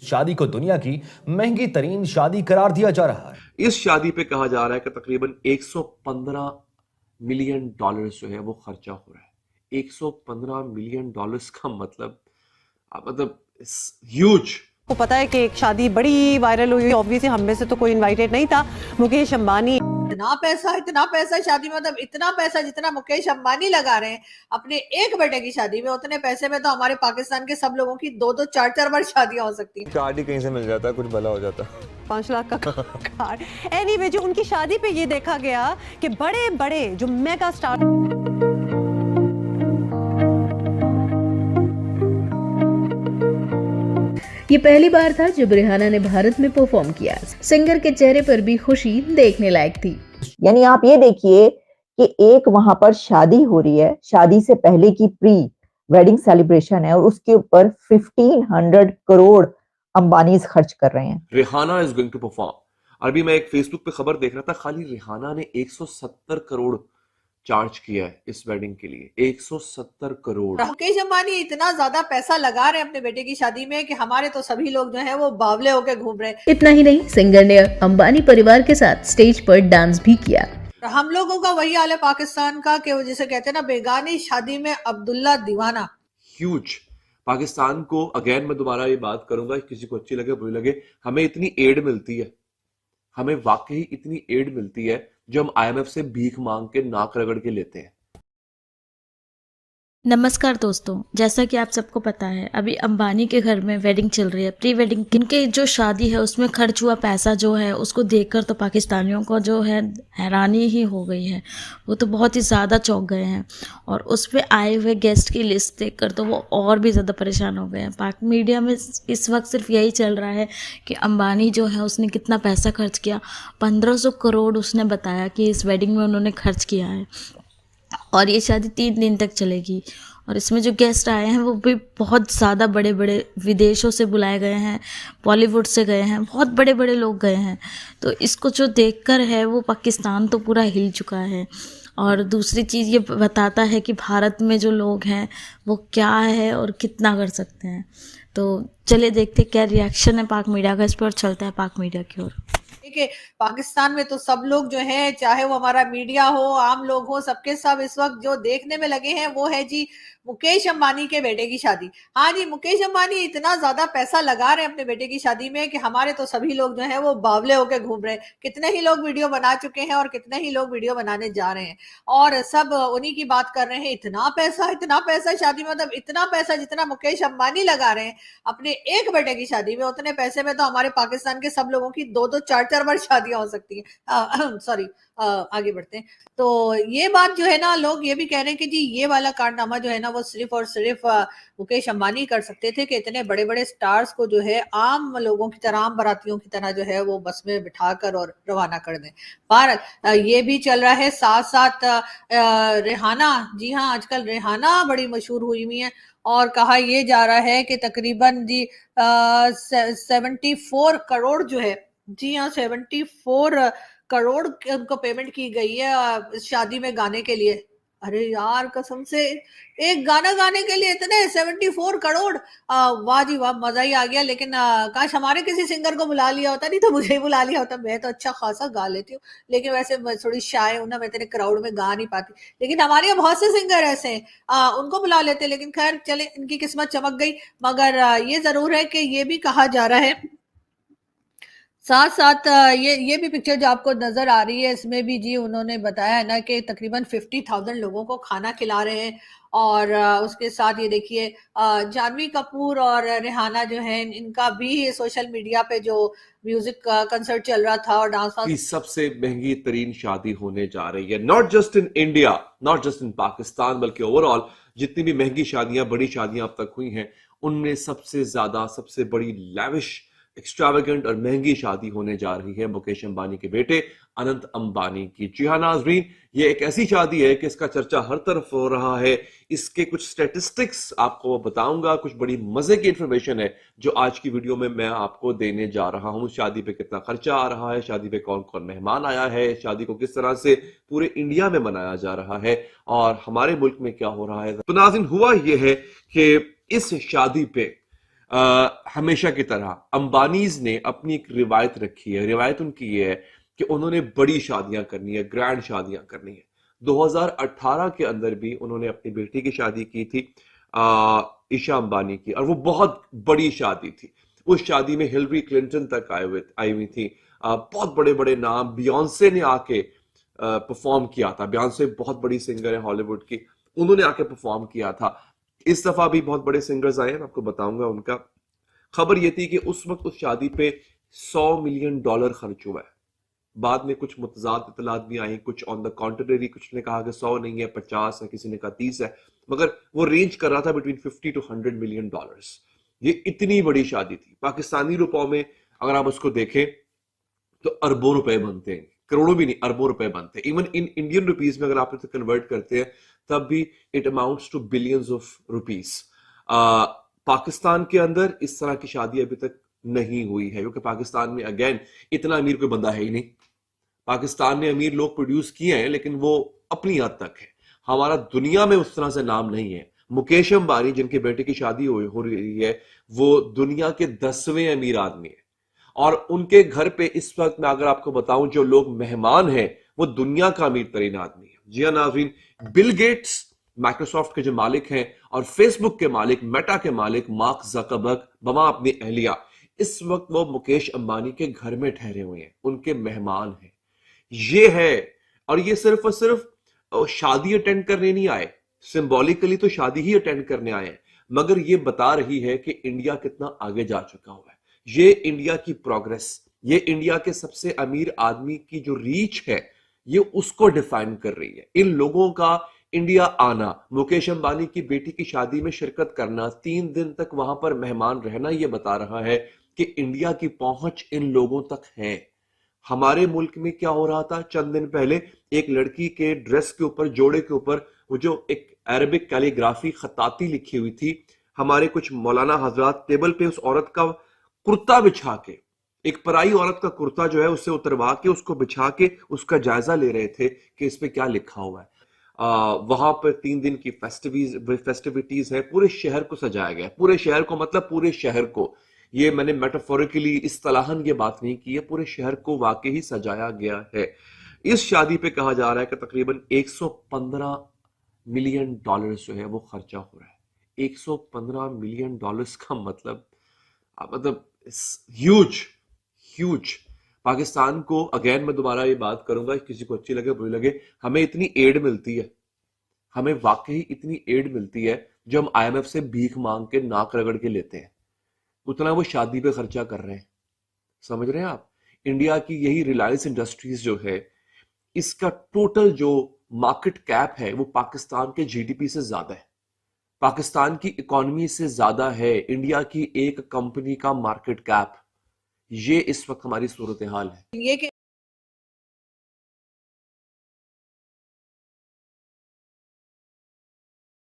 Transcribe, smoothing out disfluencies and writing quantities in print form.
शादी को दुनिया की महंगी तरीन शादी करार दिया जा रहा है। इस शादी पे कहा जा रहा है कि तकरीबन 115 मिलियन डॉलर्स जो है वो खर्चा हो रहा है। 115 मिलियन डॉलर्स का मतलब ह्यूज। को पता है कि एक शादी बड़ी वायरल हुई, ऑब्वियसली हम में से तो कोई इनवाइटेड नहीं था। मुकेश अंबानी, इतना पैसा शादी में, मतलब इतना पैसा जितना मुकेश अंबानी लगा रहे हैं अपने एक बेटे की शादी में, उतने पैसे में तो हमारे पाकिस्तान के सब लोगों की 2-2 4-4 बार शादियां हो सकती हैं। कार्ड ही कहीं से मिल जाता है, कुछ भला हो जाता। 5 लाख का कार्ड। एनीवे, जो उनकी शादी पे ये देखा गया कि बड़े बड़े जो मेगा स्टार, ये पहली बार था जब रिहाना ने भारत में परफॉर्म किया। सिंगर के चेहरे पर भी खुशी देखने लायक थी। यानी आप ये देखिए कि एक वहां पर शादी हो रही है, शादी से पहले की प्री वेडिंग सेलिब्रेशन है और उसके ऊपर 1500 करोड़ अंबानीज खर्च कर रहे हैं। Rihanna is going to perform. अभी मैं एक फेसबुक पे खबर देख रहा था, खाली रिहाना ने 170 करोड़ चार्ज किया है इस वेडिंग के लिए। 170 करोड़। मुकेश अंबानी इतना ज्यादा पैसा लगा रहे हैं अपने बेटे की शादी में कि हमारे तो सभी लोग जो है वो बावले होके घूम रहे हैं। इतना ही नहीं, सिंगर ने अंबानी परिवार के साथ स्टेज पर डांस भी किया। हम लोगों का वही हाल है पाकिस्तान का कि वो जिसे कहते हैं ना, बेगानी शादी में अब्दुल्ला दीवाना। ह्यूज। पाकिस्तान को अगेन मैं दोबारा ये बात करूंगा, किसी को अच्छी लगे बुरी लगे, हमें इतनी एड मिलती है, हमें वाकई इतनी एड मिलती है जो हम IMF से भीख मांग के नाक रगड़ के लेते हैं। नमस्कार दोस्तों, जैसा कि आप सबको पता है अभी अंबानी के घर में वेडिंग चल रही है, प्री वेडिंग। इनके जो शादी है उसमें खर्च हुआ पैसा जो है उसको देखकर तो पाकिस्तानियों को जो है हैरानी ही हो गई है। वो तो बहुत ही ज़्यादा चौंक गए हैं और उस पर आए हुए गेस्ट की लिस्ट देखकर तो वो और भी ज़्यादा परेशान हो गए हैं। पाक मीडिया में इस वक्त सिर्फ यही चल रहा है कि अंबानी जो है उसने कितना पैसा खर्च किया। 1500 करोड़ उसने बताया कि इस वेडिंग में उन्होंने खर्च किया है और ये शादी 3 दिन तक चलेगी। और इसमें जो गेस्ट आए हैं वो भी बहुत ज़्यादा बड़े बड़े विदेशों से बुलाए गए हैं, बॉलीवुड से गए हैं, बहुत बड़े बड़े लोग गए हैं। तो इसको जो देखकर है वो पाकिस्तान तो पूरा हिल चुका है। और दूसरी चीज़ ये बताता है कि भारत में जो लोग हैं वो क्या है और कितना कर सकते हैं। तो चलिए देखते क्या रिएक्शन है पाक मीडिया का इस पर, चलता है पाक मीडिया की ओर। कि पाकिस्तान में तो सब लोग जो है, चाहे वो हमारा मीडिया हो, आम लोग हो, सबके सब इस वक्त जो देखने में लगे हैं वो है जी मुकेश अंबानी के बेटे की शादी। हाँ जी, मुकेश अंबानी इतना ज्यादा पैसा लगा रहे हैं अपने बेटे की शादी में कि हमारे तो सभी लोग जो है वो बावले होके घूम रहे हैं। कितने ही लोग वीडियो बना चुके हैं और कितने ही लोग वीडियो बनाने जा रहे हैं और सब उन्हीं की बात कर रहे हैं। इतना पैसा शादी में, मतलब इतना पैसा जितना मुकेश अंबानी लगा रहे हैं अपने एक बेटे की शादी में, उतने पैसे में तो हमारे पाकिस्तान के सब लोगों की 2-2 4-4 बार शादियां हो सकती हैं। सॉरी, आगे बढ़ते हैं। तो ये बात जो है ना, लोग ये भी कह रहे हैं कि जी ये वाला कारनामा जो है ना वो सिर्फ और सिर्फ मुकेश अंबानी कर सकते थे कि इतने बड़े बड़े स्टार्स को जो है आम लोगों की तरह, आम बारातियों की तरह जो है वो बस में बिठाकर और रवाना कर दें। पर ये भी चल रहा है साथ साथ रेहाना, जी हाँ, आजकल रेहाना बड़ी मशहूर हुई हुई है और कहा यह जा रहा है कि तकरीबन जी 74 करोड़ जो है, जी हाँ 74 करोड़ उनको पेमेंट की गई है शादी में गाने के लिए। अरे यार, कसम से एक गाना गाने के लिए इतने 74 करोड़! वाह जी वाह, मजा ही आ गया। लेकिन काश हमारे किसी सिंगर को बुला लिया होता, नहीं तो मुझे ही बुला लिया होता। मैं तो अच्छा खासा गा लेती हूँ, लेकिन वैसे मैं थोड़ी शाय हूँ ना, मैं तेरे क्राउड में गा नहीं पाती। लेकिन हमारे यहाँ बहुत से सिंगर ऐसे हैं, उनको बुला लेते। लेकिन खैर चले, इनकी किस्मत चमक गई। मगर ये जरूर है कि ये भी कहा जा रहा है साथ साथ ये भी पिक्चर जो आपको नजर आ रही है, इसमें भी जी उन्होंने बताया है ना कि तकरीबन 50,000 लोगों को खाना खिला रहे हैं। और उसके साथ ये देखिए जानवी कपूर और रेहाना जो है, इनका भी सोशल मीडिया पे जो म्यूजिक कंसर्ट चल रहा था और डांस की सबसे महंगी तरीन शादी होने जा रही है। Not just in India, not just in Pakistan, बल्कि ओवरऑल जितनी भी महंगी शादियां, बड़ी शादियां अब तक हुई हैं, उनमें सबसे ज्यादा, सबसे बड़ी लैविश, एक्स्ट्रावेगेंट और महंगी शादी होने जा रही है मुकेश अंबानी के बेटे अनंत अंबानी की। जी हाँ नाजरीन, ये एक ऐसी शादी है कि इसका चर्चा हर तरफ हो रहा है। इसके कुछ स्टैटिस्टिक्स आपको बताऊंगा, कुछ बड़ी मजे की इंफॉर्मेशन है जो आज की वीडियो में मैं आपको देने जा रहा हूं। शादी पे कितना खर्चा आ रहा है, शादी पे कौन कौन मेहमान आया है, शादी को किस तरह से पूरे इंडिया में मनाया जा रहा है और हमारे मुल्क में क्या हो रहा है। तो नाज़रीन, हुआ यह है कि इस शादी पे हमेशा की तरह अंबानीज ने अपनी एक रिवायत रखी है। रिवायत उनकी ये है कि उन्होंने बड़ी शादियां करनी है, ग्रैंड शादियां करनी है। 2018 के अंदर भी उन्होंने अपनी बेटी की शादी की थी, ईशा अंबानी की, और वो बहुत बड़ी शादी थी। उस शादी में हिलरी क्लिंटन तक आई हुई थी, बहुत बड़े बड़े नाम, बियॉन्से ने आके परफॉर्म किया था। बियॉन्से बहुत बड़ी सिंगर है हॉलीवुड की, उन्होंने आके परफॉर्म किया था। इस दफा भी बहुत बड़े सिंगर्स आए हैं, मैं आपको बताऊंगा उनका। खबर ये थी कि उस वक्त उस शादी पे $100 मिलियन खर्च हुआ है। बाद में कुछ मुतजाद इतलात भी आई, कुछ ऑन द कॉन्ट्ररी, कुछ ने कहा कि 100 नहीं है, 50 है, किसी ने कहा 30 है, मगर वो रेंज कर रहा था बिटवीन $50 to $100 मिलियन। ये इतनी बड़ी शादी थी। पाकिस्तानी रुपयों में अगर आप उसको देखें तो अरबों रुपए बनते हैं, करोड़ों भी नहीं, अरबों रुपए बनते हैं। इवन इन इंडियन रुपीज में अगर आप इसे कन्वर्ट करते हैं तब भी it amounts to billions of rupees. Pakistan के अंदर इस तरह की शादी अभी तक नहीं हुई है, क्योंकि पाकिस्तान में अगेन इतना अमीर कोई बंदा है ही नहीं। पाकिस्तान ने अमीर लोग प्रोड्यूस किए हैं, लेकिन वो अपनी हद तक है। हमारा दुनिया में उस तरह से नाम नहीं है। मुकेश अंबानी जिनके बेटे की शादी हो रही है, वो दुनिया के 10वें अमीर आदमी है, और उनके घर पे इस वक्त मैं अगर आपको बताऊं जो लोग मेहमान हैं वो दुनिया का अमीर तरीन आदमी है। जी हाँ नाज़रीन, बिल गेट्स माइक्रोसॉफ्ट के जो मालिक हैं और फेसबुक के मालिक, मेटा के मालिक मार्क ज़करबर्ग बमा अपनी अहलिया, इस वक्त वो मुकेश अंबानी के घर में ठहरे हुए हैं, उनके मेहमान हैं। ये है, और ये सिर्फ और सिर्फ शादी अटेंड करने नहीं आए, सिंबॉलिकली तो शादी ही अटेंड करने आए हैं, मगर ये बता रही है कि इंडिया कितना आगे जा चुका हुआ है। ये इंडिया की प्रोग्रेस, ये इंडिया के सबसे अमीर आदमी की जो रीच है, ये उसको डिफाइन कर रही है। इन लोगों का इंडिया आना, मुकेश अंबानी की बेटी की शादी में शिरकत करना, 3 दिन तक वहां पर मेहमान रहना, ये बता रहा है कि इंडिया की पहुंच इन लोगों तक है। हमारे मुल्क में क्या हो रहा था चंद दिन पहले, एक लड़की के ड्रेस के ऊपर, जोड़े के ऊपर, वो जो एक अरबिक कैलीग्राफी खताती लिखी हुई थी, हमारे कुछ मौलाना हजरात टेबल पे उस औरत का कुर्ता बिछा के, एक पराई औरत का कुर्ता जो है उससे उतरवा के उसको बिछा के उसका जायजा ले रहे थे कि इस पे क्या लिखा हुआ है। वहां पर 3 दिन की फेस्टिविटीज है, पूरे शहर को सजाया गया, पूरे शहर को, मतलब पूरे शहर को, ये मैंने मेटाफोरिकली इस्तिलाहन ये बात नहीं की है, पूरे शहर को वाकई ही सजाया गया है। इस शादी पे कहा जा रहा है कि तकरीबन $115 मिलियन जो है वो खर्चा हो रहा है। $115 मिलियन का मतलब ह्यूज। पाकिस्तान को, अगेन मैं दोबारा ये बात करूंगा, किसी को अच्छी लगे बुरी लगे, हमें इतनी एड मिलती है, हमें वाकई इतनी एड मिलती है जो हम IMF से भीख मांग के, नाक रगड़ के लेते हैं, उतना वो शादी पे खर्चा कर रहे हैं। समझ रहे हैं आप? इंडिया की यही रिलायंस इंडस्ट्रीज जो है, इसका टोटल जो मार्केट कैप है वो पाकिस्तान के GDP से ज्यादा है, पाकिस्तान की इकोनॉमी से ज्यादा है इंडिया की एक कंपनी का मार्केट कैप। ये इस वक्त हमारी सूरत हाल है। ये कि